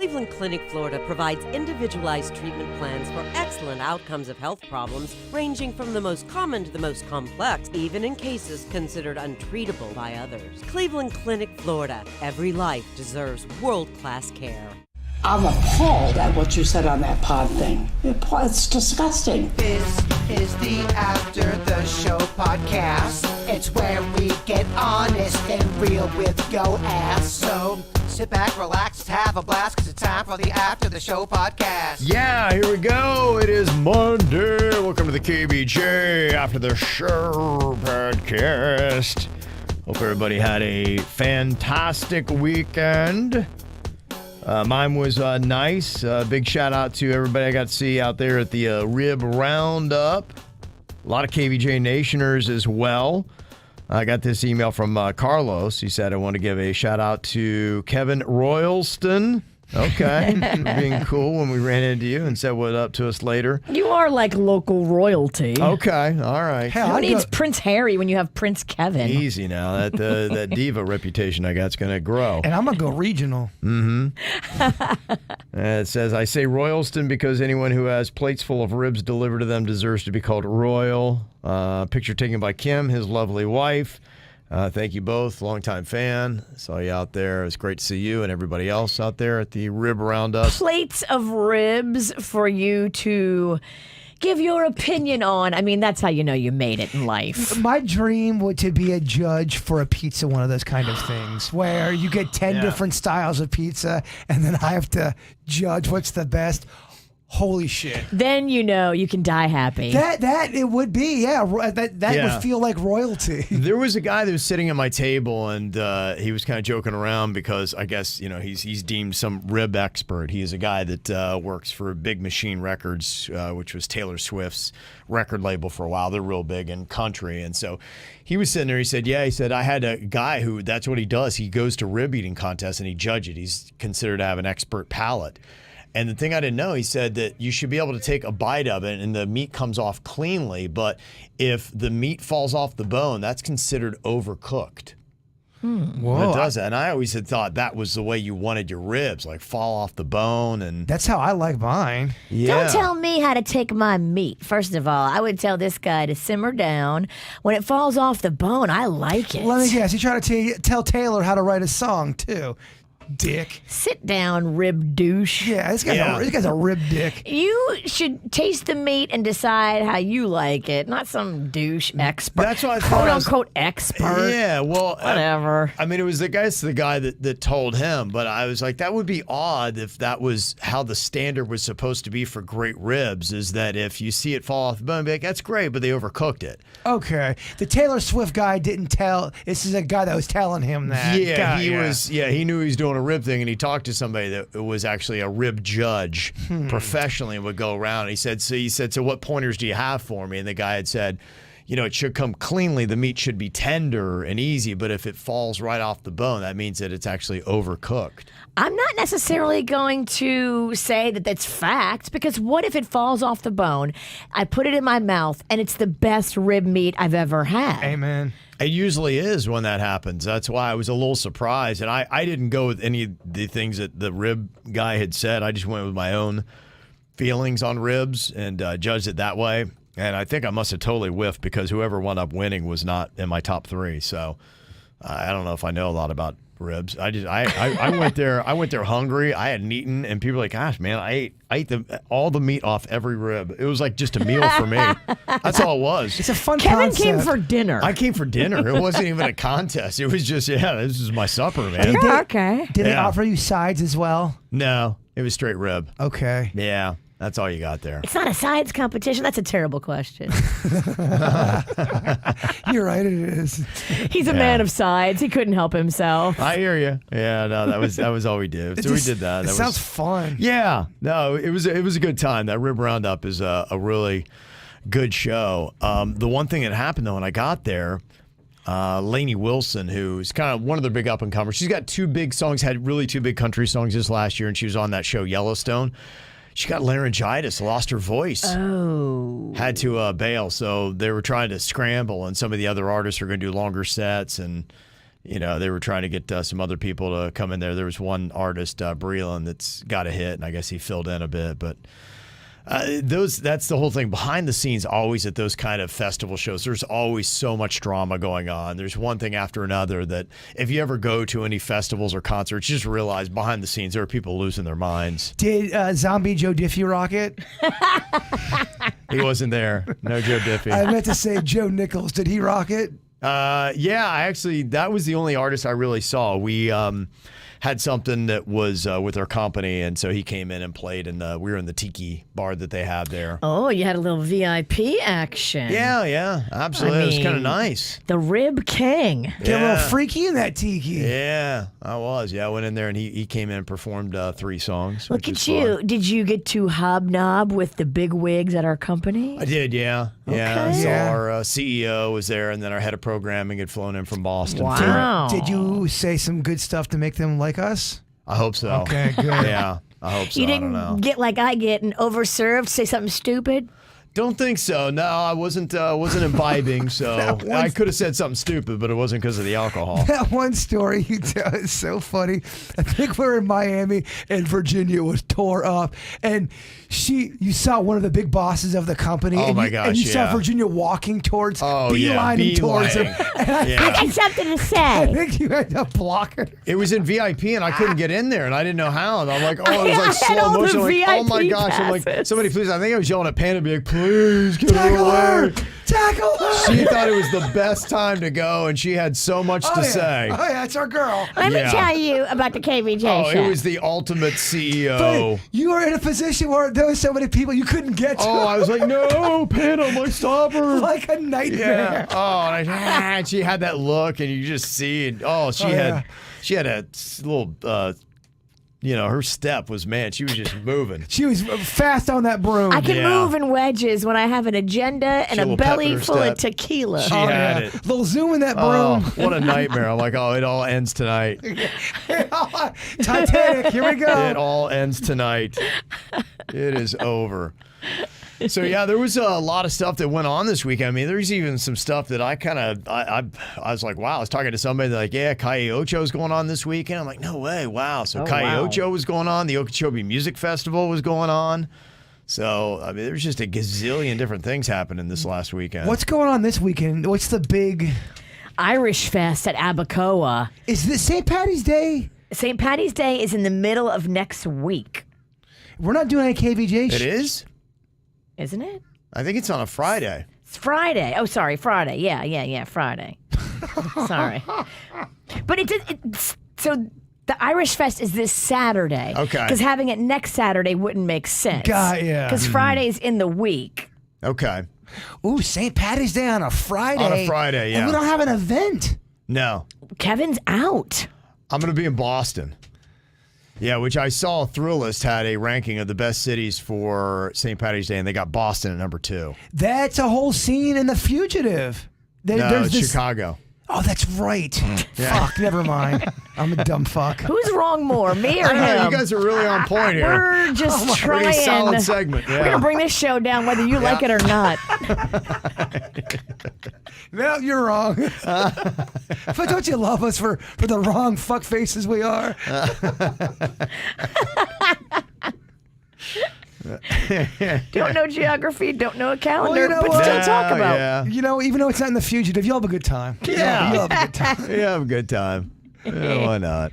Cleveland Clinic, Florida provides individualized treatment plans for excellent outcomes of health problems ranging from the most common to the most complex, even in cases considered untreatable by others. Cleveland Clinic, Florida. Every life deserves world-class care. I'm appalled at what you said on that pod thing. It's disgusting. This is the After the Show podcast. It's where we get honest and real with yo ass. So sit back, relax, have a blast, because it's time for the After the Show podcast. Yeah, here we go. It is Monday. Welcome to the KVJ After the Show podcast. Hope everybody had a fantastic weekend. Mine was nice. Big shout out to everybody I got to see out there at the Rib Roundup. A lot of KVJ Nationers as well. I got this email from Carlos. He said, I want to give a shout out to Kevin Royalston. Okay. For being cool when we ran into you and said what up to us later. You are like local royalty. Okay. All right. Who needs Prince Harry when you have Prince Kevin? Easy now. That diva reputation I got's going to grow. And I'm going to go regional. It says, I say Royalston because anyone who has plates full of ribs delivered to them deserves to be called royal. Picture taken by Kim, his lovely wife. Thank you both. Longtime fan. Saw you out there. It's great to see you and everybody else out there at the Rib Roundup. Plates of ribs for you to give your opinion on. I mean, that's how you know you made it in life. My dream would to be a judge for a pizza, one of those kind of things, where you get 10 different styles of pizza, and then I have to judge what's the best. Holy shit. Then you know you can die happy. That it would be, yeah. That would feel like royalty. There was a guy that was sitting at my table, and he was kind of joking around because I guess, you know, he's deemed some rib expert. He is a guy that works for Big Machine Records, which was Taylor Swift's record label for a while. They're real big in country. And so he was sitting there. He said, I had a guy who, that's what he does. He goes to rib eating contests and he judges it. He's considered to have an expert palate. And the thing I didn't know, he said that you should be able to take a bite of it and the meat comes off cleanly, but if the meat falls off the bone, that's considered overcooked. Whoa. It does that. And I always had thought that was the way you wanted your ribs, like fall off the bone. And that's how I like mine. Yeah. Don't tell me how to take my meat. First of all, I would tell this guy to simmer down. When it falls off the bone, I like it. Let me guess. You try to tell Taylor how to write a song, too. Dick. Sit down, rib douche. Yeah, this guy's a rib dick. You should taste the meat and decide how you like it, not some douche expert. That's what I thought. Quote unquote expert. Yeah, well, whatever. I mean, it was the guy that told him, but I was like, that would be odd if that was how the standard was supposed to be for great ribs, is that if you see it fall off the bone, be like, that's great, but they overcooked it. Okay. The Taylor Swift guy didn't tell. This is a guy that was telling him that. Yeah, he knew he was doing a rib thing, and he talked to somebody that was actually a rib judge professionally and would go around. And he said, so what pointers do you have for me? And the guy had said, you know, it should come cleanly. The meat should be tender and easy, but if it falls right off the bone, that means that it's actually overcooked. I'm not necessarily going to say that that's fact, because what if it falls off the bone, I put it in my mouth, and it's the best rib meat I've ever had? Amen. It usually is when that happens. That's why I was a little surprised. And I didn't go with any of the things that the rib guy had said. I just went with my own feelings on ribs and judged it that way. And I think I must have totally whiffed because whoever wound up winning was not in my top three. So I don't know if I know a lot about ribs. I went there. I went there hungry. I hadn't eaten, and people were like, "Gosh, man, I ate all the meat off every rib." It was like just a meal for me. That's all it was. It's a fun Kevin concept. came for dinner. I came for dinner. It wasn't even a contest. It was just, this is my supper, man. Okay. Did they offer you sides as well? No, it was straight rib. Okay. Yeah, that's all you got there. It's not a sides competition. That's a terrible question. You're right, it is. He's a man of sides. He couldn't help himself. I hear you. Yeah, no, that was all we did. So we did that. It sounds fun. Yeah, no, it was a good time. That Rib Roundup is a really good show. The one thing that happened though when I got there, Lainey Wilson, who's kind of one of the big up and comers. She's got two big songs, had really two big country songs this last year, and she was on that show Yellowstone. She got laryngitis, lost her voice. Oh. Had to bail, so they were trying to scramble, and some of the other artists are going to do longer sets, and they were trying to get some other people to come in there. There was one artist, Breland, that's got a hit, and I guess he filled in a bit. But that's the whole thing. Behind the scenes, always at those kind of festival shows, there's always so much drama going on. There's one thing after another that if you ever go to any festivals or concerts, you just realize behind the scenes there are people losing their minds. Did Zombie Joe Diffie rock it? He wasn't there. No Joe Diffie. I meant to say Joe Nichols. Did he rock it? Yeah, that was the only artist I really saw. We had something that was with our company, and so he came in and played, and we were in the tiki bar that they have there. Oh, you had a little VIP action. Yeah, absolutely. It was kind of nice. The Rib King. Get a little freaky in that tiki. Yeah, I was. Yeah, I went in there, and he came in and performed 3 songs. Look at you. Fun. Did you get to hobnob with the big wigs at our company? I did, yeah. Okay. Yeah, so our CEO was there, and then our head of programming had flown in from Boston. Wow. Did you say some good stuff to make them like us? I hope so. Okay, good. Yeah, I hope so. You I don't know. didn't get like I get and overserved, say something stupid? Don't think so. No, I wasn't imbibing, so I could have said something stupid, but it wasn't because of the alcohol. That one story you tell is so funny. I think we were in Miami and Virginia was tore up, and you saw one of the big bosses of the company. Oh my gosh! And you saw Virginia walking towards, beelining towards him. And I got something to say. I think you ended up blocking her. It was in VIP, and I couldn't get in there, and I didn't know how. And I'm like, it was like slow motion. I'm like, oh my gosh! I'm like, somebody please! I think I was yelling at Panda, be like, please get her away. Tackle her! She thought it was the best time to go, and she had so much to say. Oh yeah, it's our girl. Let me tell you about the KVJ show. It was the ultimate CEO. But you were in a position where there was so many people you couldn't get to. I was like, no, Panda, I'm like, stop her. Like a nightmare. Yeah. And she had that look, and you just see it. She had a little. Her step was, she was just moving. She was fast on that broom. I can move in wedges when I have an agenda and a belly full of tequila. She had it. Little zoom in that broom. What a nightmare. I'm like, it all ends tonight. Titanic, here we go. It all ends tonight. It is over. So, there was a lot of stuff that went on this weekend. I mean, there's even some stuff that I was like, wow. I was talking to somebody like, KVJ is going on this weekend. I'm like, no way. Wow. So KVJ was going on. The Okeechobee Music Festival was going on. So, I mean, there's just a gazillion different things happening this last weekend. What's going on this weekend? What's the big... Irish Fest at Abacoa. Is this St. Patty's Day? St. Patty's Day is in the middle of next week. We're not doing a KVJ It is? Isn't it? I think it's on a Friday. It's Friday. Oh, sorry, Friday. Yeah, Friday. Sorry. But so the Irish Fest is this Saturday. Okay. Because having it next Saturday wouldn't make sense. Yeah. Because Friday's in the week. Okay. Ooh, St. Patty's Day on a Friday. On a Friday, yeah. And we don't have an event. No. Kevin's out. I'm going to be in Boston. Yeah, which I saw Thrillist had a ranking of the best cities for St. Patty's Day, and they got Boston at number 2. That's a whole scene in The Fugitive. It's Chicago. Oh, that's right. Fuck, never mind. I'm a dumb fuck. Who's wrong more, me or him? You guys are really on point here. We're just trying. Pretty solid segment. Yeah. We're going to bring this show down whether you like it or not. No, you're wrong. But don't you love us for the wrong fuck faces we are? Don't know geography, don't know a calendar, but still talk about. Yeah. Even though it's not in The Fugitive, you'll have a good time. Yeah. You'll have a good time. Yeah, have a good time. Yeah, why not?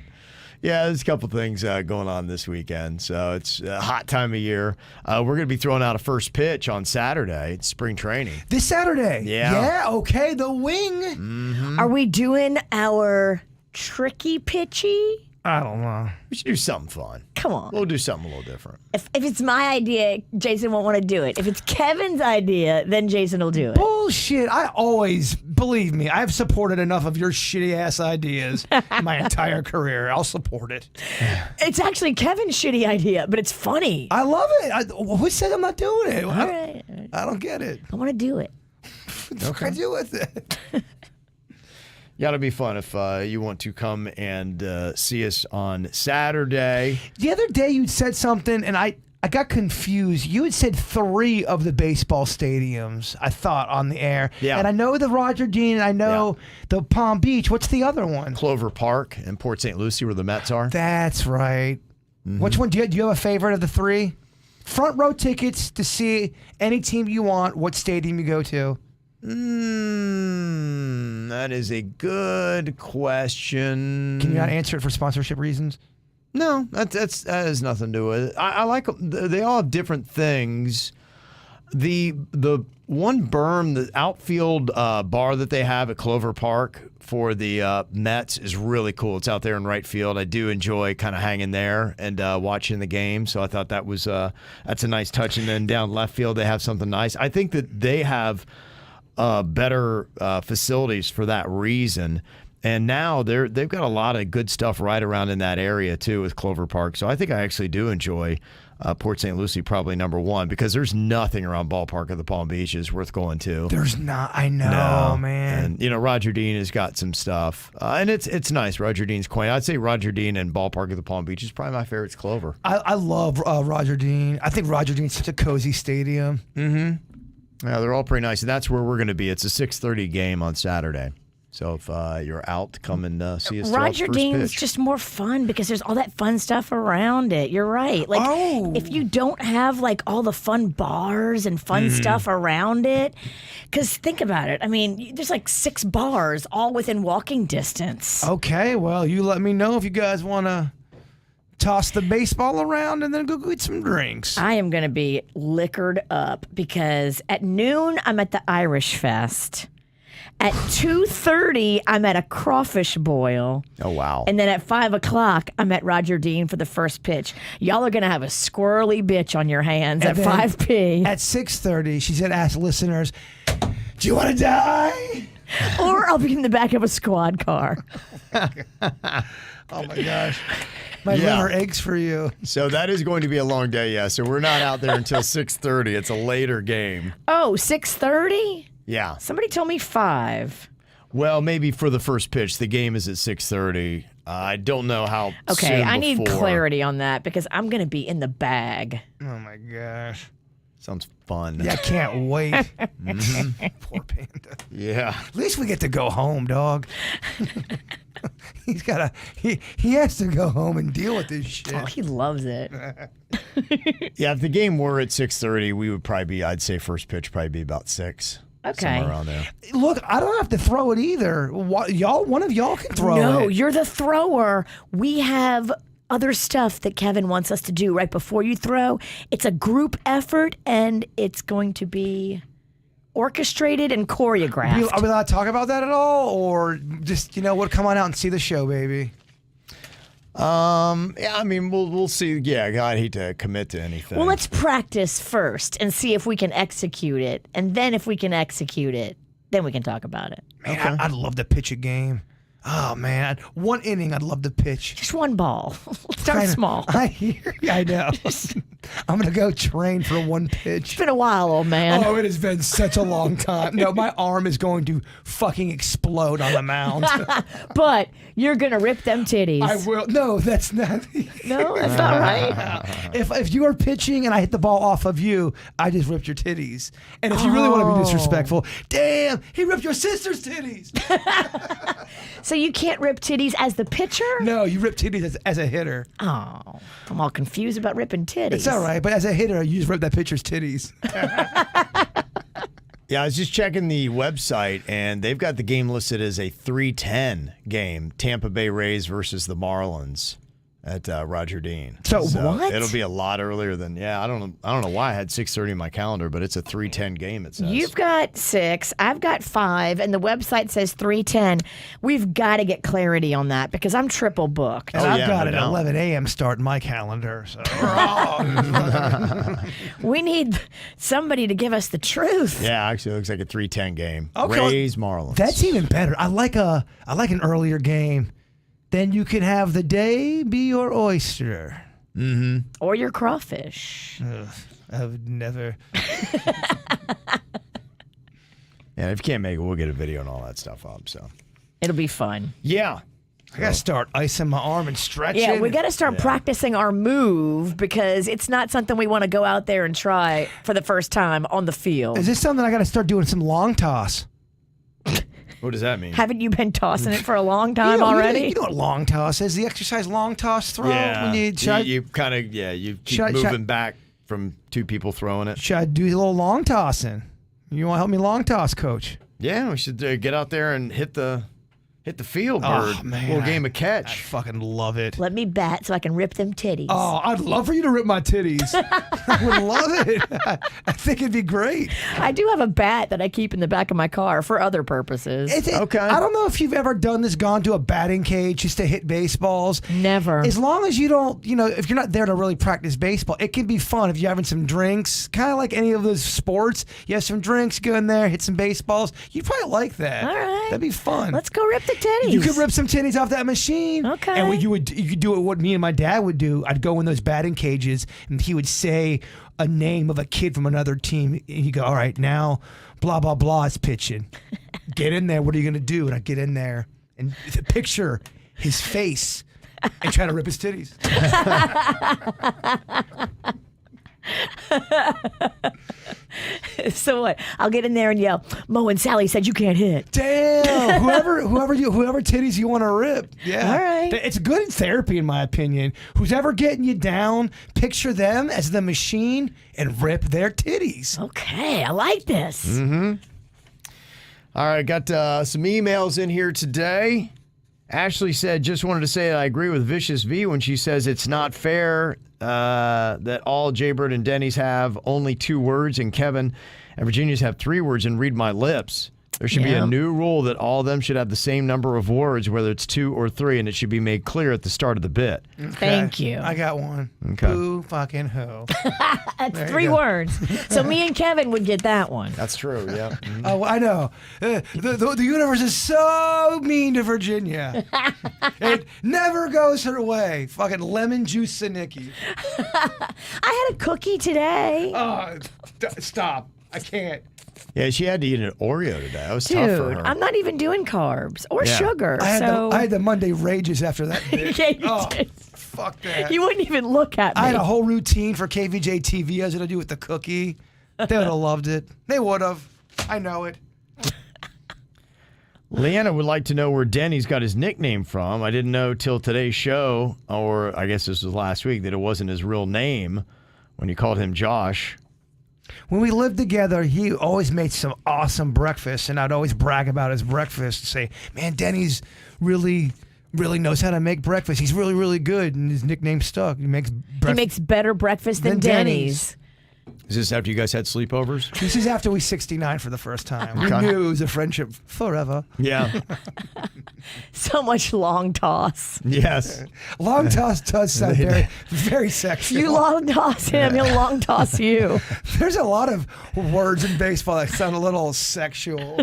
Yeah, there's a couple things going on this weekend. So it's a hot time of year. We're going to be throwing out a first pitch on Saturday. It's spring training. This Saturday? Yeah. Yeah, okay, the wing. Mm-hmm. Are we doing our tricky pitchy? I don't know. We should do something fun. Come on. We'll do something a little different. If it's my idea, Jason won't want to do it. If it's Kevin's idea, then Jason will do it. Bullshit. Believe me, I've supported enough of your shitty ass ideas my entire career. I'll support it. It's actually Kevin's shitty idea, but it's funny. I love it. Who said I'm not doing it? All right. I don't get it. I want to do it. What can I do with it? Yeah, it'll be fun if you want to come and see us on Saturday. The other day you said something, and I I got confused. You had said 3 of the baseball stadiums, I thought, on the air. Yeah. And I know the Roger Dean, and I know the Palm Beach. What's the other one? Clover Park in Port St. Lucie, where the Mets are. That's right. Which one? Do you have a favorite of the 3? Front row tickets to see any team you want. What stadium you go to? That is a good question. Can you not answer it for sponsorship reasons? No, that has nothing to do with it. I like them. They all have different things. The one berm, the outfield bar that they have at Clover Park for the Mets is really cool. It's out there in right field. I do enjoy kind of hanging there and watching the game. So I thought that was that's a nice touch. And then down left field, they have something nice. I think that they have better facilities for that reason. And now they've got a lot of good stuff right around in that area too with Clover Park. So I think I actually do enjoy Port St. Lucie probably number 1 because there's nothing around ballpark of the Palm Beaches worth going to. There's not. I know, man. And Roger Dean has got some stuff, and it's nice. Roger Dean's quaint. I'd say Roger Dean and ballpark of the Palm Beach is probably my favorite's Clover. I love Roger Dean. I think Roger Dean's such a cozy stadium. Mm-hmm. Yeah, they're all pretty nice, and that's where we're going to be. It's a 6:30 game on Saturday. So if you're out, come and see us. Roger Dean's pitch. just more fun because there's all that fun stuff around it. You're right. Like if you don't have like all the fun bars and fun stuff around it, because think about it. I mean, there's like 6 bars all within walking distance. Okay, well, you let me know if you guys want to toss the baseball around and then go get some drinks. I am going to be liquored up because at noon I'm at the Irish Fest. At 2:30, I'm at a crawfish boil. Oh, wow. And then at 5 o'clock, I'm at Roger Dean for the first pitch. Y'all are going to have a squirrely bitch on your hands And at then 5p. At 6:30, she said, ask listeners, do you want to die? Or I'll be in the back of a squad car. Oh, my gosh. My liver aches for you. So that is going to be a long day, yeah. So we're not out there until 6:30. It's a later game. Oh, 6:30? Yeah. Somebody told me 5. Well, maybe for the first pitch. The game is at 6:30. I don't know how Okay, soon I need before. clarity on that because I'm going to be in the bag. Oh, my gosh. Sounds fun. Yeah, I can't wait. Poor Panda. Yeah. At least we get to go home, dog. He has to go home and deal with this shit. Oh, he loves it. Yeah, if the game were at 6:30, we would probably be, I'd say first pitch probably be about 6. Okay. Somewhere around there. Look, I don't have to throw it either. One of y'all can throw it. No, you're the thrower. We have other stuff that Kevin wants us to do right before you throw. It's a group effort, and it's going to be orchestrated and choreographed. Are we allowed to talk about that at all? Or just, come on out and see the show, baby? Yeah, I mean, we'll see. Yeah, I hate to commit to anything. Well, let's practice first and see if we can execute it. And then if we can execute it, then we can talk about it. Man, I'd love to pitch a game. Oh, man. 1 inning, I'd love to pitch. Just one ball. Start small. I hear you. I know. I'm going to go train for 1 pitch. It's been a while, old man. Oh, it has been such a long time. No, my arm is going to fucking explode on the mound. But you're going to rip them titties. I will. No, that's not. No, that's not right. If you are pitching and I hit the ball off of you, I just ripped your titties. And if you really want to be disrespectful, damn, he ripped your sister's titties. So you can't rip titties as the pitcher? No, you rip titties as a hitter. Oh, I'm all confused about ripping titties. It's all right, but as a hitter, you just rip that pitcher's titties. Yeah, I was just checking the website, and they've got the game listed as a 3:10 game, Tampa Bay Rays versus the Marlins at Roger Dean. So what? It'll be a lot earlier than I don't know why I had 6:30 in my calendar, but it's a 3:10 game. It says You've got 6, I've got 5, and the website says 3:10. We've got to get clarity on that because I'm triple booked. And I've got no an doubt. 11 a.m. start in my calendar. So We need somebody to give us the truth. Yeah, actually, it looks like a 3:10 game. Okay. Rays Marlins. that's even better. I like an earlier game. Then you can have the day be your oyster. Or your crawfish. I would never. Yeah, if you can't make it, we'll get a video and all that stuff up. So It'll be fun. yeah. I got to start icing my arm and stretching. Yeah, we got to start practicing our move because it's not something we want to go out there and try for the first time on the field. Is this something I got to start doing some long toss? What does that mean? Haven't you been tossing it for a long time already? You know what long toss is? The exercise long toss throw. Yeah. When you keep moving back from two people throwing it. Should I do a little long tossing? You want to help me long toss, coach? Yeah, we should get out there and hit the field, Bird. Oh, man. Little game of I catch. fucking love it. Let me bat so I can rip them titties. Oh, I'd love for you to rip my titties. I would love it. I think it'd be great. I do have a bat that I keep in the back of my car for other purposes. Okay. I don't know if you've ever done this, gone to a batting cage just to hit baseballs. Never. As long as you don't, if you're not there to really practice baseball, it can be fun if you're having some drinks, kind of like any of those sports. You have some drinks, go in there, hit some baseballs. You'd probably like that. All right. That'd be fun. Let's go rip the titties. You could rip some titties off that machine. Okay. And you could do it what me and my dad would do. I'd go in those batting cages and he would say a name of a kid from another team. And he'd go, all right, now blah, blah, blah is pitching. Get in there. What are you going to do? And I'd get in there and picture his face and try to rip his titties. So what? I'll get in there and yell, Mo and Sally said you can't hit. Damn. whoever titties you want to rip. Yeah. All right. It's good in therapy, in my opinion. Who's ever getting you down, picture them as the machine and rip their titties. Okay, I like this. Mm-hmm. All right, got some emails in here today. Ashley said, just wanted to say that I agree with Vicious V when she says it's not fair that all Jaybird and Dennys have only 2 words and Kevin and Virginia's have 3 words and read my lips. There should be a new rule that all of them should have the same number of words, whether it's 2 or 3, and it should be made clear at the start of the bit. Okay. Thank you. I got one. Okay. Who fucking who? That's 3 words. So me and Kevin would get that one. That's true, yeah. Oh, I know. The universe is so mean to Virginia. It never goes her way. Fucking lemon juice Zanicki. I had a cookie today. Oh, stop. I can't. Yeah, she had to eat an Oreo today. That was tough for Dude, her. I'm not even doing carbs or sugar. I had the Monday rages after that bit. Yeah, you did. Fuck that. You wouldn't even look at me. I had a whole routine for KVJ TV I was going to do with the cookie. They would have loved it. They would have. I know it. Leanna would like to know where Denny's got his nickname from. I didn't know till today's show, or I guess this was last week, that it wasn't his real name when you called him Josh. When we lived together, he always made some awesome breakfast, and I'd always brag about his breakfast and say, man, Denny's really knows how to make breakfast. He's really, really good, and his nickname stuck. He makes better breakfast than Denny's. Is this after you guys had sleepovers? This is after we 69 for the first time. We Okay. knew it was a friendship forever. Yeah. So much long toss. Yes. Long toss does sound very, very sexual. You long toss him, he'll long toss you. There's a lot of words in baseball that sound a little sexual.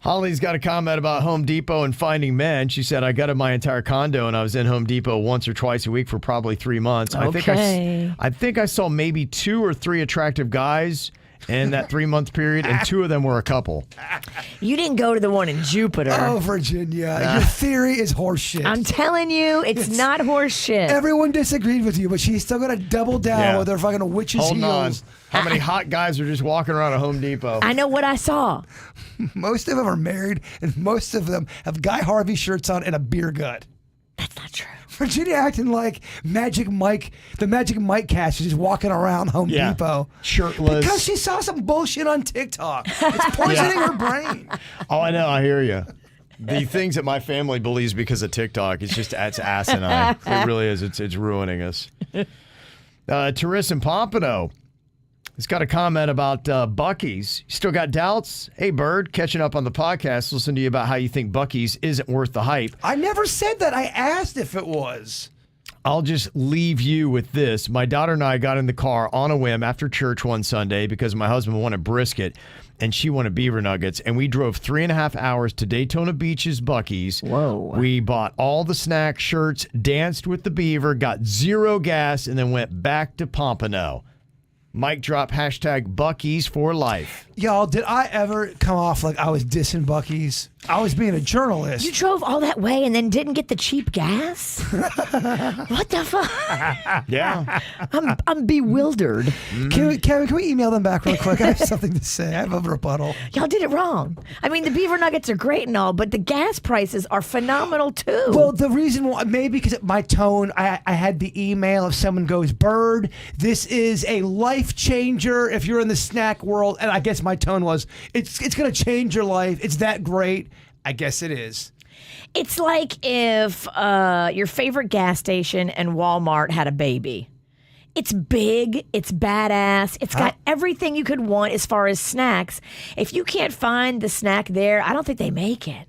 Holly's got a comment about Home Depot and finding men. She said, I gutted my entire condo and I was in Home Depot once or twice a week for probably 3 months. Okay. I think I saw maybe 2 or 3 attractive guys in that 3-month period, and 2 of them were a couple. You didn't go to the one in Jupiter. Oh, Virginia. Your theory is horseshit. I'm telling you, it's not horse shit. Everyone disagreed with you, but she's still going to double down with her fucking witch's Hold on. heels. How many hot guys are just walking around a Home Depot? I know what I saw. Most of them are married, and most of them have Guy Harvey shirts on and a beer gut. That's not true. Virginia acting like Magic Mike, the Magic Mike cast is just walking around Home Depot. Shirtless. Because she saw some bullshit on TikTok. It's poisoning her brain. Oh, I know. I hear you. The things that my family believes because of TikTok, it's asinine. It really is. It's ruining us. Teresa in Pompano has got a comment about Bucky's. You still got doubts? Hey, Bird, catching up on the podcast. Listen to you about how you think Bucky's isn't worth the hype. I never said that. I asked if it was. I'll just leave you with this. My daughter and I got in the car on a whim after church one Sunday because my husband wanted brisket and she wanted beaver nuggets. And we drove 3.5 hours to Daytona Beach's Bucky's. Whoa. We bought all the snack shirts, danced with the beaver, got 0 gas, and then went back to Pompano. Mic drop hashtag Buckys for life. Y'all, did I ever come off like I was dissing Bucky's? I was being a journalist. You drove all that way and then didn't get the cheap gas? What the fuck? Yeah. I'm bewildered. Kevin, can we email them back real quick? I have something to say. I have a rebuttal. Y'all did it wrong. I mean, the beaver nuggets are great and all, but the gas prices are phenomenal too. Well, the reason why, maybe because my tone, I had the email if someone goes, Bird, this is a life changer if you're in the snack world. And I guess my tone was, it's going to change your life. It's that great. I guess it is. It's like if your favorite gas station and Walmart had a baby. It's big, it's badass, it's got everything you could want as far as snacks. If you can't find the snack there, I don't think they make it.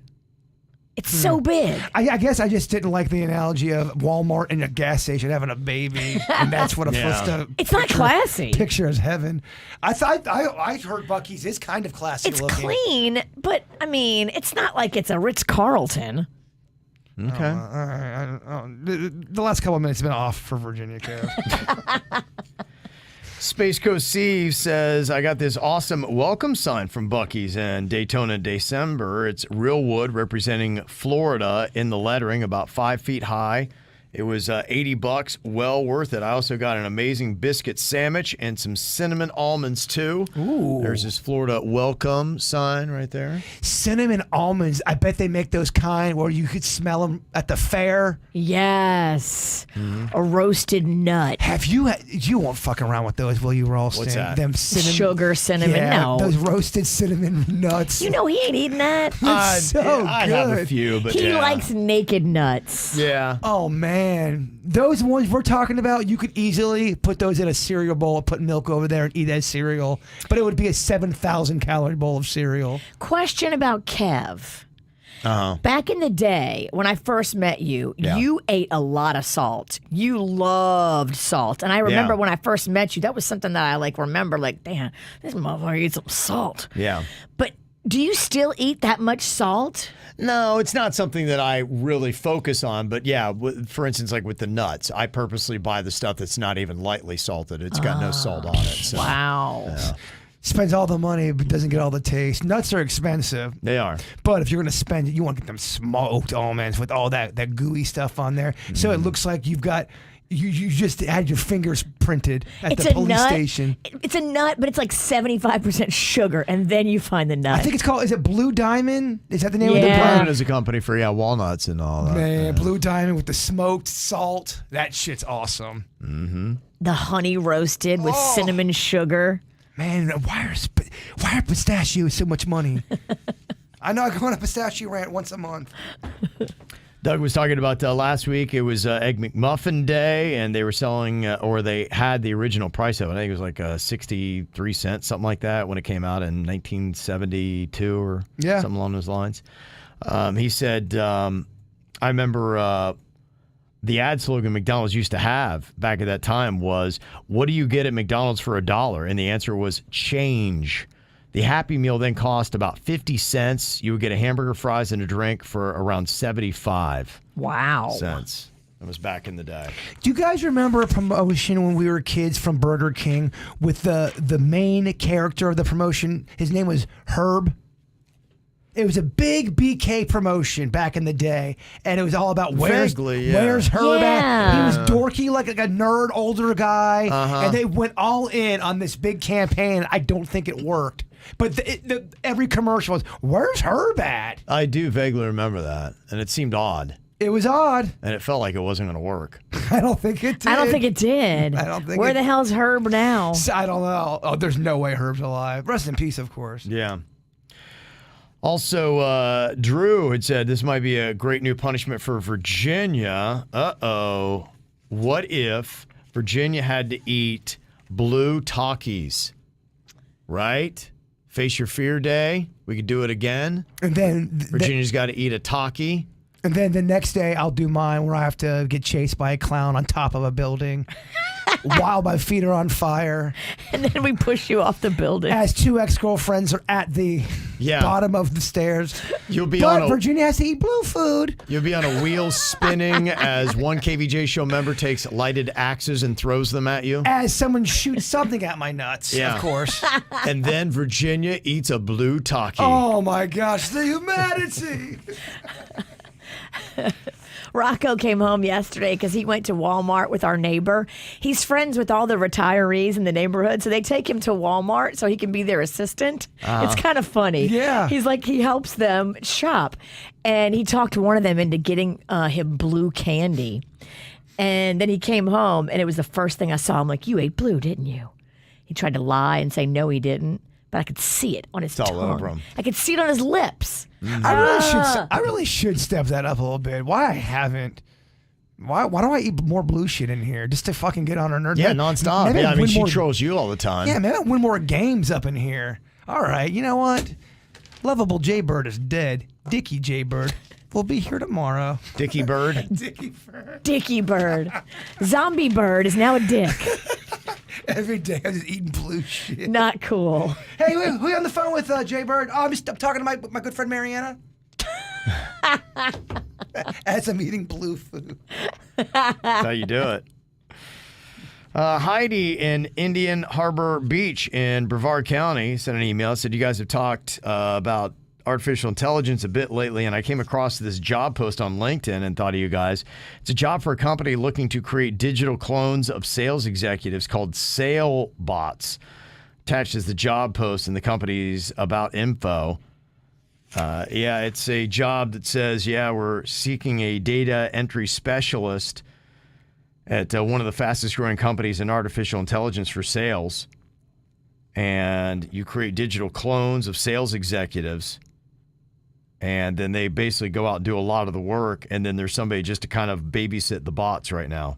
It's so big. I guess I just didn't like the analogy of Walmart and a gas station having a baby, and that's what I'm supposed to. It's not classy. Picture as heaven. I thought I heard Bucky's is kind of classy It's looking. clean, but I mean, it's not like it's a Ritz-Carlton. Okay. All right. The last couple of minutes have been off for Virginia, Kev. Space Coast Steve says, I got this awesome welcome sign from Bucky's in Daytona, December. It's real wood representing Florida in the lettering, about 5 feet high. It was $80, well worth it. I also got an amazing biscuit sandwich and some cinnamon almonds too. Ooh. There's this Florida welcome sign right there. Cinnamon almonds. I bet they make those kind where you could smell them at the fair. Yes. A roasted nut. Have you? You won't fuck around with those, will you, Ralston? What's that? Them cinnamon, Sugar, cinnamon, yeah, no. those roasted cinnamon nuts. You know he ain't eating that. It's so I good. have a few, but He yeah. likes naked nuts. Yeah. Oh man, those ones we're talking about, you could easily put those in a cereal bowl, put milk over there, and eat as cereal. But it would be a 7,000 calorie bowl of cereal. Question about Kev. Uh-huh. Back in the day, when I first met you, Yeah. you ate a lot of salt. You loved salt. And I remember Yeah. when I first met you, that was something that I remember, damn, this motherfucker eats some salt. Yeah. But do you still eat that much salt? No, it's not something that I really focus on. But yeah, for instance, like with the nuts, I purposely buy the stuff that's not even lightly salted. It's got no salt on it. So. Wow. Yeah. Spends all the money but doesn't get all the taste. Nuts are expensive. They are. But if you're going to spend it, you want to get them smoked almonds with all that gooey stuff on there. So it looks like you've got, you just had your fingers printed at the police station. It's a nut, but it's like 75% sugar, and then you find the nut. I think it's called, is it Blue Diamond? Is that the name of the Yeah. brand? Diamond is a company for, walnuts and all that. Man, Blue Diamond with the smoked salt. That shit's awesome. the honey roasted with cinnamon sugar. Man, why are pistachios so much money? I know I go on a pistachio rant once a month. Doug was talking about last week. It was Egg McMuffin Day, and they were selling, or they had the original price of it. I think it was like 63 cents, something like that, when it came out in 1972 or something along those lines. He said, I remember the ad slogan McDonald's used to have back at that time was, "What do you get at McDonald's for $1?" And the answer was change. The Happy Meal then cost about 50 cents. You would get a hamburger, fries, and a drink for around 75 cents. That was back in the day. Do you guys remember a promotion when we were kids from Burger King with the main character of the promotion? His name was Herb. It was a big BK promotion back in the day, and it was all about where's Herb at? He was dorky, like a nerd, older guy, and they went all in on this big campaign. I don't think it worked. But every commercial was, where's Herb at? I do vaguely remember that, and it seemed odd. It was odd. And it felt like it wasn't going to work. I don't think it did. I don't think it did. Where the hell's Herb now? I don't know. Oh, there's no way Herb's alive. Rest in peace, of course. Yeah. Also, Drew had said this might be a great new punishment for Virginia. Uh-oh. What if Virginia had to eat blue Takis? Right? Face Your Fear Day. We could do it again. And then Virginia's got to eat a Taki. And then the next day, I'll do mine where I have to get chased by a clown on top of a building. while my feet are on fire. And then we push you off the building. As 2 ex-girlfriends are at the bottom of the stairs. But Virginia has to eat blue food. You'll be on a wheel spinning as one KVJ show member takes lighted axes and throws them at you. As someone shoots something at my nuts, of course. And then Virginia eats a blue Taki. Oh my gosh, the humanity. Rocco came home yesterday because he went to Walmart with our neighbor. He's friends with all the retirees in the neighborhood, so they take him to Walmart so he can be their assistant. It's kind of funny. Yeah. He's like, he helps them shop. And he talked one of them into getting him blue candy. And then he came home, and it was the first thing I saw. I'm like, you ate blue, didn't you? He tried to lie and say, no, he didn't. But I could see it on his tongue. All over him. I could see it on his lips. I really should step that up a little bit. Why I haven't? Why do I eat more blue shit in here just to fucking get on her nerves? Yeah, nonstop. Yeah, I mean, she trolls you all the time. Yeah, maybe I win more games up in here. All right, you know what? Lovable Jaybird is dead. Dickie Jaybird will be here tomorrow. Dickie Bird. Dickie Bird. Zombie Bird is now a dick. Every day I'm just eating blue shit. Not cool. Hey, who you on the phone with, Jaybird? Oh, I'm talking to my good friend Mariana. As I'm eating blue food. That's how you do it. Heidi in Indian Harbor Beach in Brevard County sent an email. Said, you guys have talked about artificial intelligence a bit lately, and I came across this job post on LinkedIn and thought of you guys. It's a job for a company looking to create digital clones of sales executives called Sale Bots. Attached is the job post and the company's about info. It's a job that says, we're seeking a data entry specialist at one of the fastest growing companies in artificial intelligence for sales. And you create digital clones of sales executives. And then they basically go out and do a lot of the work. And then there's somebody just to kind of babysit the bots right now.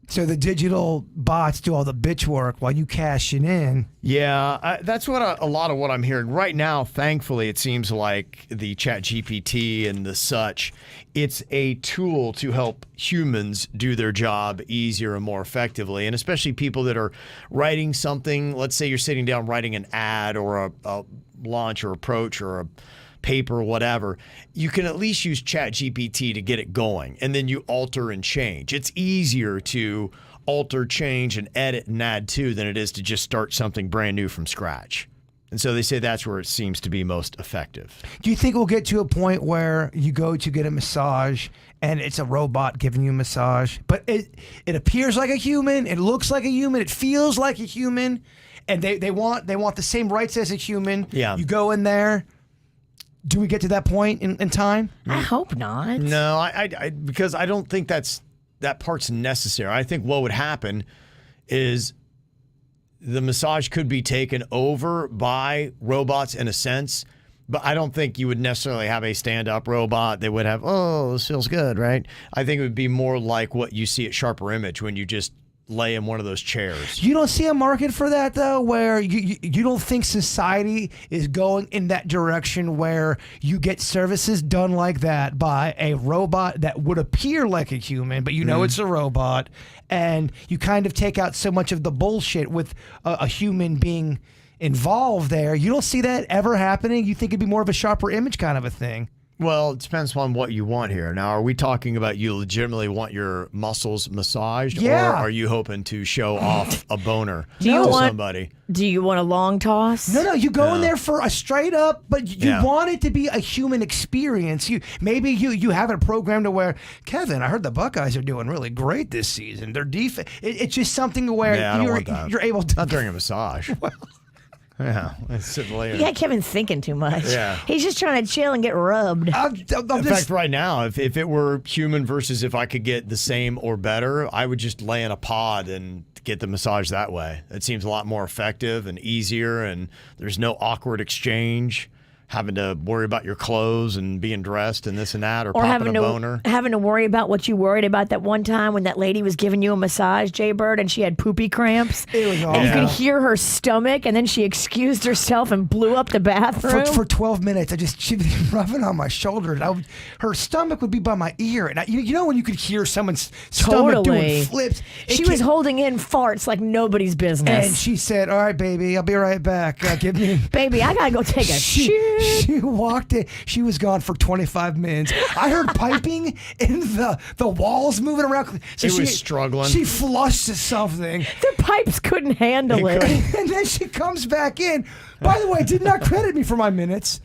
So the digital bots do all the bitch work while you cash it in. Yeah, that's what a lot of what I'm hearing right now. Thankfully, it seems like the ChatGPT and the such, it's a tool to help humans do their job easier and more effectively. And especially people that are writing something. Let's say you're sitting down writing an ad or a launch or approach or a paper or whatever, you can at least use ChatGPT to get it going, and then you alter and change. It's easier to alter, change, and edit and add to than it is to just start something brand new from scratch. And so they say that's where it seems to be most effective. Do you think we'll get to a point where you go to get a massage and it's a robot giving you a massage, but it appears like a human, it looks like a human, it feels like a human, and they want the same rights as a human? Yeah. You go in there. Do we get to that point in time? I hope not. No, I because I don't think that part's necessary. I think what would happen is the massage could be taken over by robots in a sense, but I don't think you would necessarily have a stand-up robot that would have, oh, this feels good, right? I think it would be more like what you see at Sharper Image when you just lay in one of those chairs. You don't see a market for that, though, where you don't think society is going in that direction where you get services done like that by a robot that would appear like a human, but you know it's a robot, and you kind of take out so much of the bullshit with a human being involved there. You don't see that ever happening? You think it'd be more of a Sharper Image kind of a thing? Well, it depends on what you want here. Now, are we talking about you legitimately want your muscles massaged? Yeah. Or are you hoping to show off a boner to somebody? Do you want a long toss? No, you go in there for a straight up, but you want it to be a human experience. Maybe you have it programmed to where, Kevin, I heard the Buckeyes are doing really great this season. Their defense, it's just something where you're able to. Not during a massage. Well. Yeah, it's sitting later. You got Kevin thinking too much. Yeah. He's just trying to chill and get rubbed. In fact, right now, if it were human versus if I could get the same or better, I would just lay in a pod and get the massage that way. It seems a lot more effective and easier, and there's no awkward exchange. having to worry about your clothes and being dressed and this and that, or having popping a boner. having to worry about what you worried about that one time when that lady was giving you a massage, Jay Bird, and she had poopy cramps. It was awful. And you could hear her stomach, and then she excused herself and blew up the bathroom. For 12 minutes, she'd be rubbing on my shoulder. And her stomach would be by my ear. And you know when you could hear someone's stomach doing flips? She was holding in farts like nobody's business. And she said, all right, baby, I'll be right back. Give me... Baby, I got to go take a shit. She walked in. She was gone for 25 minutes. I heard piping and the walls moving around. So it was struggling. She flushed something. The pipes couldn't handle it. And then she comes back in. By the way, did not credit me for my minutes.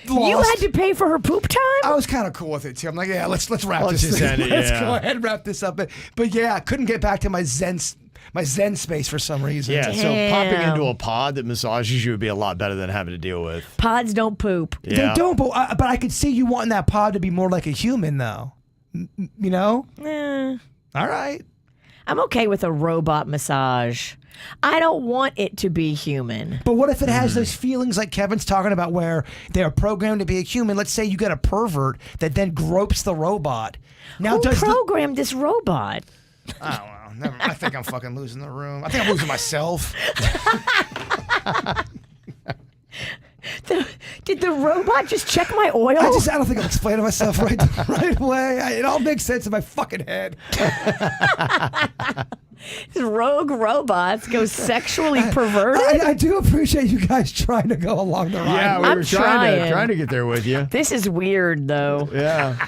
Lost. You had to pay for her poop time? I was kind of cool with it too. I'm like, yeah, let's wrap this just thing. end it, Let's yeah. go ahead and wrap this up. But yeah, I couldn't get back to my zen space for some reason. Yeah, so Damn. popping into a pod that massages you would be a lot better than having to deal with. Pods don't poop. Yeah. They don't, but I could see you wanting that pod to be more like a human, though. You know? All right. I'm okay with a robot massage. I don't want it to be human. But what if it has those feelings like Kevin's talking about where they're programmed to be a human? Let's say you get a pervert that then gropes the robot. Now, Who programmed this robot? I don't know. I think I'm fucking losing the room. I think I'm losing myself. Did the robot just check my oil? I don't think I'm explaining myself right away. It all makes sense in my fucking head. These rogue robots go sexually perverted. I do appreciate you guys trying to go along the ride. Yeah, we I'm were trying. trying to get there with you. This is weird, though. Yeah.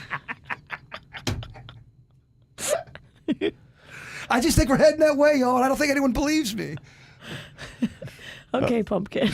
I just think we're heading that way, y'all. And I don't think anyone believes me. Okay, Pumpkin.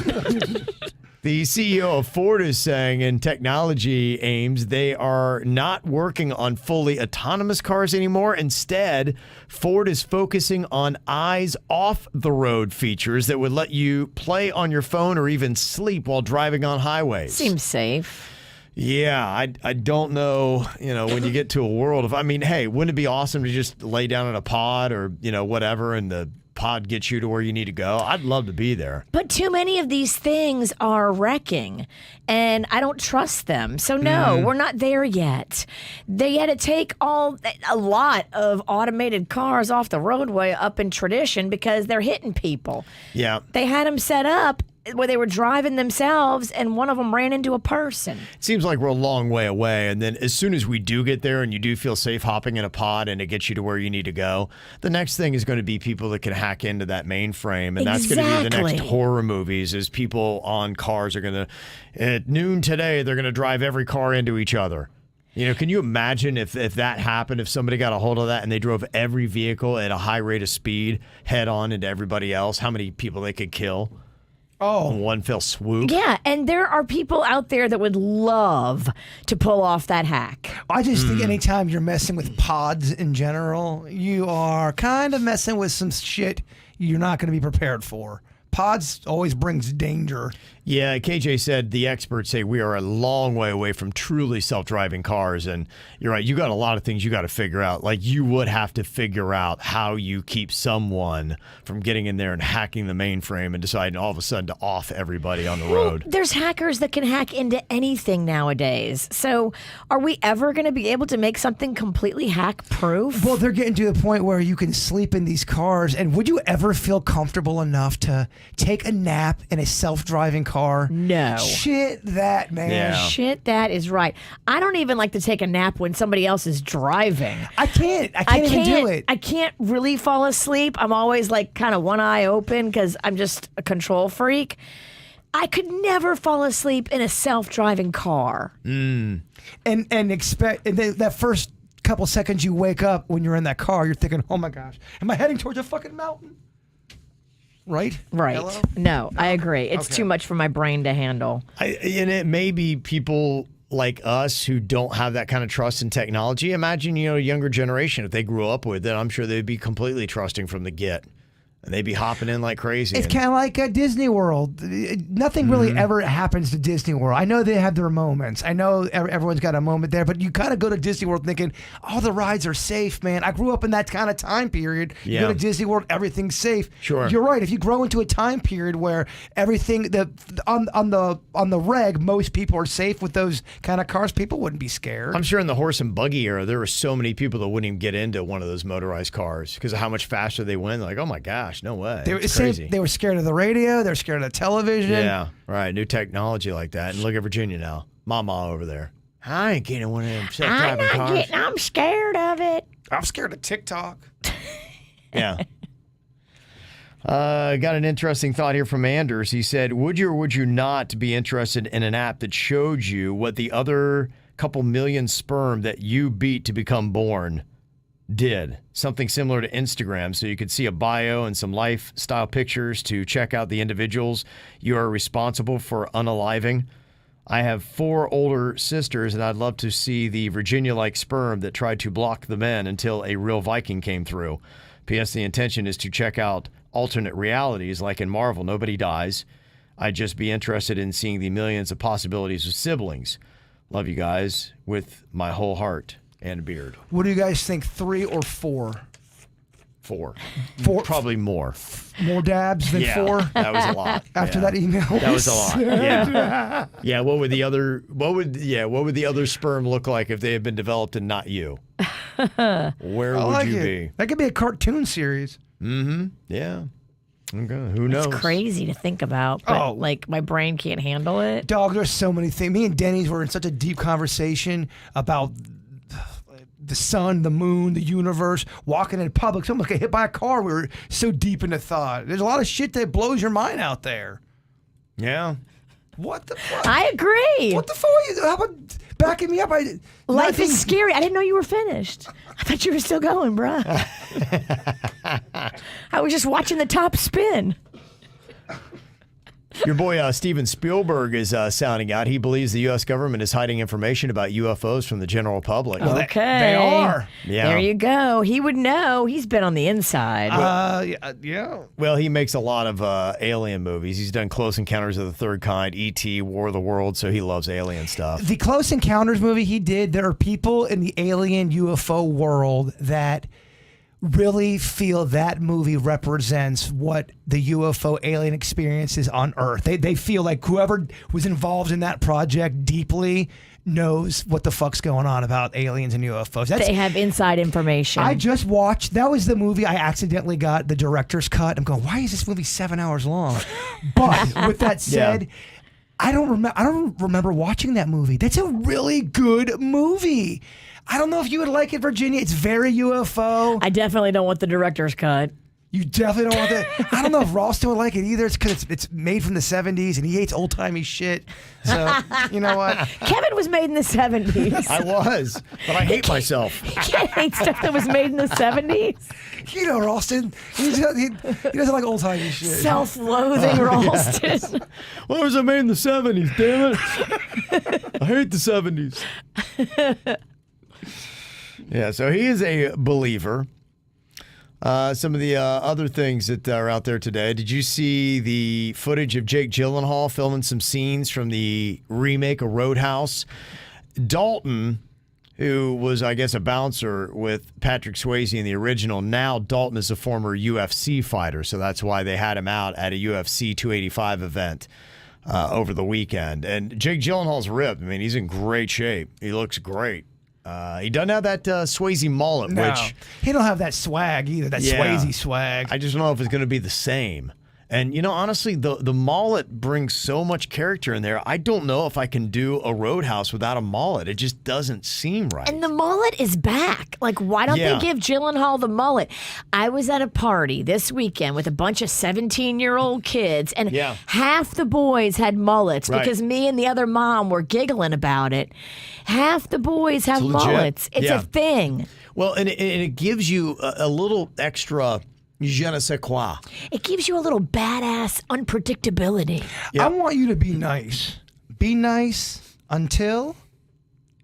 The CEO of Ford is saying in technology aims, they are not working on fully autonomous cars anymore. Instead, Ford is focusing on eyes off the road features that would let you play on your phone or even sleep while driving on highways. Seems safe. Yeah, I don't know, when you get to a world of, hey, wouldn't it be awesome to just lay down in a pod or, whatever, and the pod gets you to where you need to go? I'd love to be there. But too many of these things are wrecking, and I don't trust them. So no, we're not there yet. They had to take a lot of automated cars off the roadway up in tradition because they're hitting people. Yeah. They had them set up where they were driving themselves, and one of them ran into a person. It seems like we're a long way away, and then as soon as we do get there and you do feel safe hopping in a pod and it gets you to where you need to go, the next thing is going to be people that can hack into that mainframe, and that's going to be the next horror movies is people on cars are going to, at noon today, they're going to drive every car into each other. Can you imagine if that happened, if somebody got a hold of that and they drove every vehicle at a high rate of speed head on into everybody else, how many people they could kill? Oh, in one fell swoop. Yeah, and there are people out there that would love to pull off that hack. I just think anytime you're messing with pods in general, you are kind of messing with some shit you're not going to be prepared for. Pods always brings danger. Yeah, KJ said the experts say we are a long way away from truly self-driving cars. And you're right, you got a lot of things you got to figure out. Like you would have to figure out how you keep someone from getting in there and hacking the mainframe and deciding all of a sudden to off everybody on the road. There's hackers that can hack into anything nowadays. So are we ever going to be able to make something completely hack-proof? Well, they're getting to the point where you can sleep in these cars. And would you ever feel comfortable enough to take a nap in a self-driving car? No. Shit that, man. Yeah. Shit, that is right. I don't even like to take a nap when somebody else is driving. I can't even do it. I can't really fall asleep. I'm always like kind of one eye open because I'm just a control freak. I could never fall asleep in a self-driving car. And that first couple seconds you wake up when you're in that car, you're thinking, oh my gosh, am I heading towards a fucking mountain? Right? Right. Hello? No, I agree. It's too much for my brain to handle. And it may be people like us who don't have that kind of trust in technology. Imagine, a younger generation, if they grew up with it, I'm sure they'd be completely trusting from the get. And they'd be hopping in like crazy. It's kind of like Disney World. Nothing really ever happens to Disney World. I know they have their moments. I know everyone's got a moment there, but you kind of go to Disney World thinking, all the rides are safe, man. I grew up in that kind of time period. You go to Disney World, everything's safe. Sure. You're right. If you grow into a time period where everything on the reg, most people are safe with those kind of cars, people wouldn't be scared. I'm sure in the horse and buggy era, there were so many people that wouldn't even get into one of those motorized cars because of how much faster they went. Like, oh my gosh, no way. It's crazy. They were scared of the radio. They were scared of the television. Yeah, right. New technology like that. And look at Virginia now. Mama over there. I ain't getting one of them self-driving cars. I'm scared of it. I'm scared of TikTok. Yeah. Got an interesting thought here from Anders. He said, would you or would you not be interested in an app that showed you what the other couple million sperm that you beat to become born did? Something similar to Instagram, so you could see a bio and some lifestyle pictures to check out the individuals you are responsible for unaliving. I have 4 older sisters, and I'd love to see the Virginia-like sperm that tried to block the men until a real Viking came through. P.S. The intention is to check out alternate realities, like in Marvel, nobody dies. I'd just be interested in seeing the millions of possibilities of siblings. Love you guys with my whole heart and beard. What do you guys think, 3 or 4? 4. 4? Probably more. More dabs than 4? That was a lot. After that email? That was a lot. Yeah. Yeah, what would the other sperm look like if they had been developed and not you? Where would you be? That could be a cartoon series. Mm-hmm. Yeah. Okay. Who knows? It's crazy to think about, but like my brain can't handle it. Dog, there's so many things. Me and Dennys were in such a deep conversation about the sun, the moon, the universe, walking in public. Someone got hit by a car. We were so deep into thought. There's a lot of shit that blows your mind out there. Yeah. What the fuck? I agree. What the fuck? How about backing me up? Life is scary. I didn't know you were finished. I thought you were still going, bruh. I was just watching the top spin. Your boy Steven Spielberg is sounding out. He believes the U.S. government is hiding information about UFOs from the general public. Okay. They are. Yeah. There you go. He would know. He's been on the inside. Yeah. Well, he makes a lot of alien movies. He's done Close Encounters of the Third Kind, E.T., War of the Worlds, so he loves alien stuff. The Close Encounters movie he did, there are people in the alien UFO world that really feel that movie represents what the UFO alien experience is on Earth. They feel like whoever was involved in that project deeply knows what the fuck's going on about aliens and UFOs. They have inside information. I just watched, that was the movie I accidentally got the director's cut. I'm going, why is this movie 7 hours long? But with that said, I don't remember watching that movie. That's a really good movie. I don't know if you would like it, Virginia. It's very UFO. I definitely don't want the director's cut. You definitely don't want that. I don't know if Ralston would like it either. It's because it's made from the 70s and he hates old-timey shit. So, you know what? Kevin was made in the 70s. I was, but I hate myself. He can't hate stuff that was made in the 70s. You know, Ralston, he doesn't like old-timey shit. Self-loathing Ralston. Why was I made in the 70s, damn it? I hate the 70s. Yeah, so he is a believer. Some of the other things that are out there today. Did you see the footage of Jake Gyllenhaal filming some scenes from the remake of Roadhouse? Dalton, who was, I guess, a bouncer with Patrick Swayze in the original, now Dalton is a former UFC fighter, so that's why they had him out at a UFC 285 event over the weekend. And Jake Gyllenhaal's ripped. I mean, he's in great shape. He looks great. He doesn't have that Swayze mullet, which he don't have that swag either. That Swayze swag. I just don't know if it's going to be the same. And, you know, honestly, the mullet brings so much character in there. I don't know if I can do a Roadhouse without a mullet. It just doesn't seem right. And the mullet is back. Like, why don't they give Gyllenhaal the mullet? I was at a party this weekend with a bunch of 17-year-old kids, and half the boys had mullets because me and the other mom were giggling about it. Half the boys have mullets. It's a thing. Well, and it gives you a little extra je ne sais quoi. It gives you a little badass unpredictability. Yep. I want you to be nice. Be nice until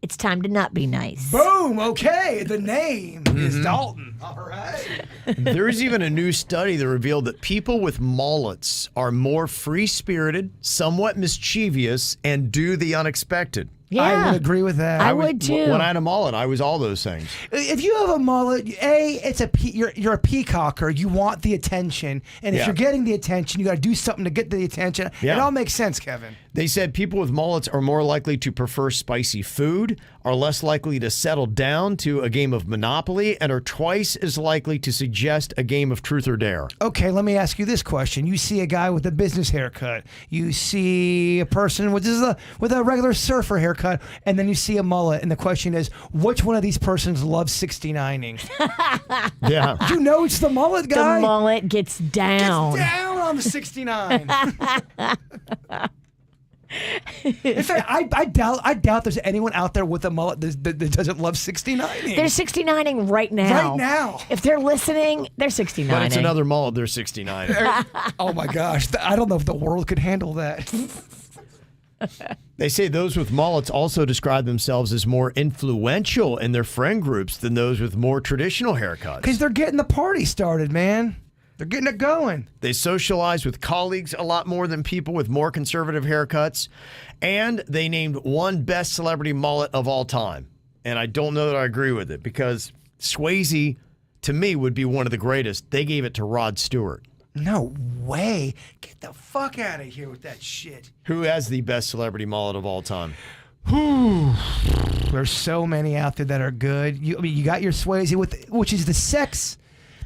it's time to not be nice. Boom. Okay. The name is Dalton. All right. There's even a new study that revealed that people with mullets are more free-spirited, somewhat mischievous, and do the unexpected. Yeah. I would agree with that. I would too. When I had a mullet, I was all those things. If you have a mullet, it's you're a peacocker. You want the attention, and if Yeah. you're getting the attention, you got to do something to get the attention. Yeah. It all makes sense, Kevin. They said people with mullets are more likely to prefer spicy food, are less likely to settle down to a game of Monopoly, and are twice as likely to suggest a game of Truth or Dare. Okay, let me ask you this question. You see a guy with a business haircut. You see a person with a regular surfer haircut, and then you see a mullet. And the question is, which one of these persons loves 69ing? Yeah. You know it's the mullet guy. The mullet gets down. Gets down on the 69. In fact, I doubt there's anyone out there with a mullet that doesn't love 69ing. They're 69ing right now. Right now. If they're listening, they're 69ing. But it's another mullet, they're 69. Oh my gosh, I don't know if the world could handle that. They say those with mullets also describe themselves as more influential in their friend groups than those with more traditional haircuts. Because they're getting the party started, man. They're getting it going. They socialize with colleagues a lot more than people with more conservative haircuts. And they named one best celebrity mullet of all time. And I don't know that I agree with it because Swayze, to me, would be one of the greatest. They gave it to Rod Stewart. No way. Get the fuck out of here with that shit. Who has the best celebrity mullet of all time? There's so many out there that are good. You got your Swayze, which is the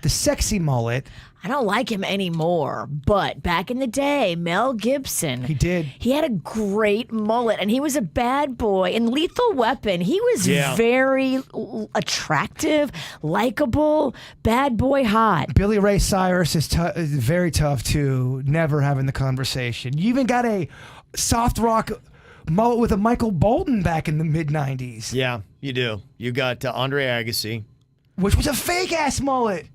sexy mullet. I don't like him anymore, but back in the day, Mel Gibson. He did. He had a great mullet, and he was a bad boy. In Lethal Weapon, he was very attractive, likable, bad boy hot. Billy Ray Cyrus is very tough too, never having the conversation. You even got a soft rock mullet with a Michael Bolton back in the mid-'90s. Yeah, you do. You got Andre Agassi. Which was a fake-ass mullet.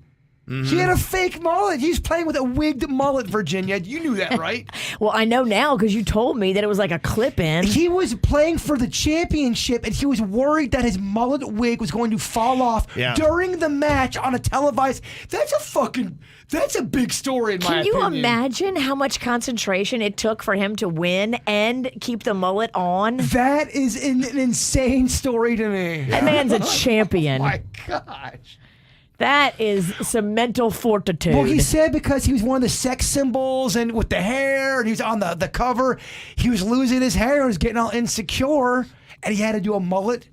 He had a fake mullet. He's playing with a wigged mullet, Virginia. You knew that, right? Well, I know now because you told me that it was like a clip-in. He was playing for the championship, and he was worried that his mullet wig was going to fall off during the match on a televised. That's a big story in my opinion. Can you imagine how much concentration it took for him to win and keep the mullet on? That is an insane story to me. That man's a champion. Oh my gosh. That is some mental fortitude. Well, he said because he was one of the sex symbols and with the hair, and he was on the cover, he was losing his hair, he was getting all insecure, and he had to do a mullet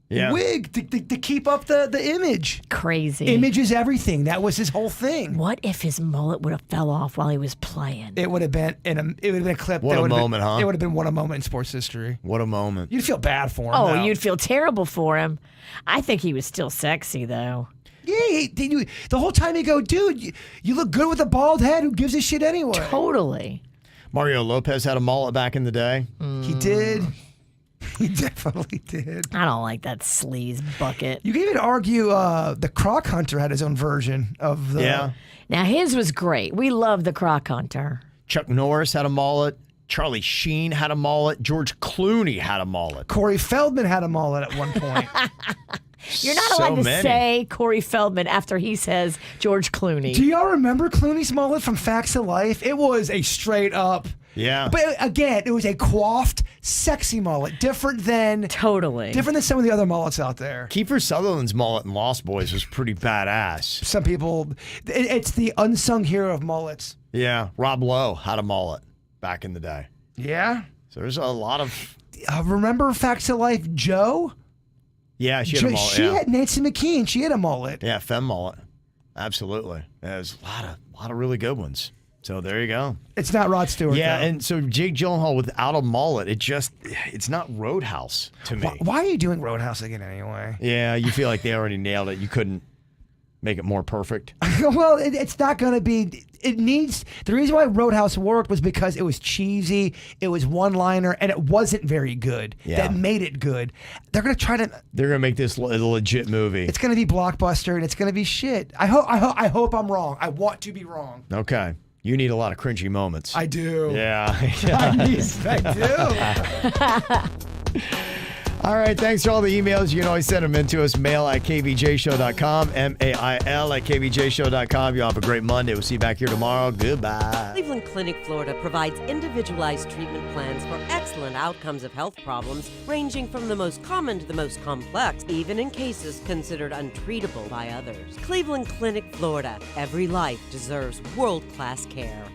wig to keep up the image. Crazy. Image is everything. That was his whole thing. What if his mullet would have fell off while he was playing? It would have been a clip. What a moment, huh? It would have been one a moment in sports history. What a moment. You'd feel bad for him. Oh, though. you'd feel terrible for him. I think he was still sexy, though. Yeah, the whole time you go, dude, you look good with a bald head. Who gives a shit anyway? Totally. Mario Lopez had a mullet back in the day. He did. He definitely did. I don't like that sleaze bucket. You can even argue the Croc Hunter had his own version of the... Yeah. Now, his was great. We love the Croc Hunter. Chuck Norris had a mullet. Charlie Sheen had a mullet. George Clooney had a mullet. Corey Feldman had a mullet at one point. You're not allowed to say Corey Feldman after he says George Clooney. Do y'all remember Clooney's mullet from Facts of Life? It was a straight up... Yeah. But again, it was a coiffed, sexy mullet. Different than some of the other mullets out there. Kiefer Sutherland's mullet in Lost Boys was pretty badass. Some people... It's the unsung hero of mullets. Yeah. Rob Lowe had a mullet back in the day. Yeah? So there's a lot of... remember Facts of Life Joe? Yeah, she had a mullet. She had Nancy McKeon. She had a mullet. Yeah, femme mullet. Absolutely. There's a lot of really good ones. So there you go. It's not Rod Stewart. Yeah, though. and so Jake Gyllenhaal without a mullet, it's not Roadhouse to me. Why are you doing Roadhouse again anyway? Yeah, you feel like they already nailed it. You couldn't make it more perfect. Well, it's not going to be. It needs. The reason why Roadhouse worked was because it was cheesy, it was one-liner, and it wasn't very good. Yeah. That made it good. They're going to try to. They're going to make this a legit movie. It's going to be blockbuster, and it's going to be shit. I hope I'm wrong. I want to be wrong. Okay. You need a lot of cringy moments. I do. Yeah. I do. All right, thanks for all the emails. You can always send them in to us. Mail at kvjshow.com, mail at kvjshow.com. You all have a great Monday. We'll see you back here tomorrow. Goodbye. Cleveland Clinic, Florida provides individualized treatment plans for excellent outcomes of health problems, ranging from the most common to the most complex, even in cases considered untreatable by others. Cleveland Clinic, Florida. Every life deserves world-class care.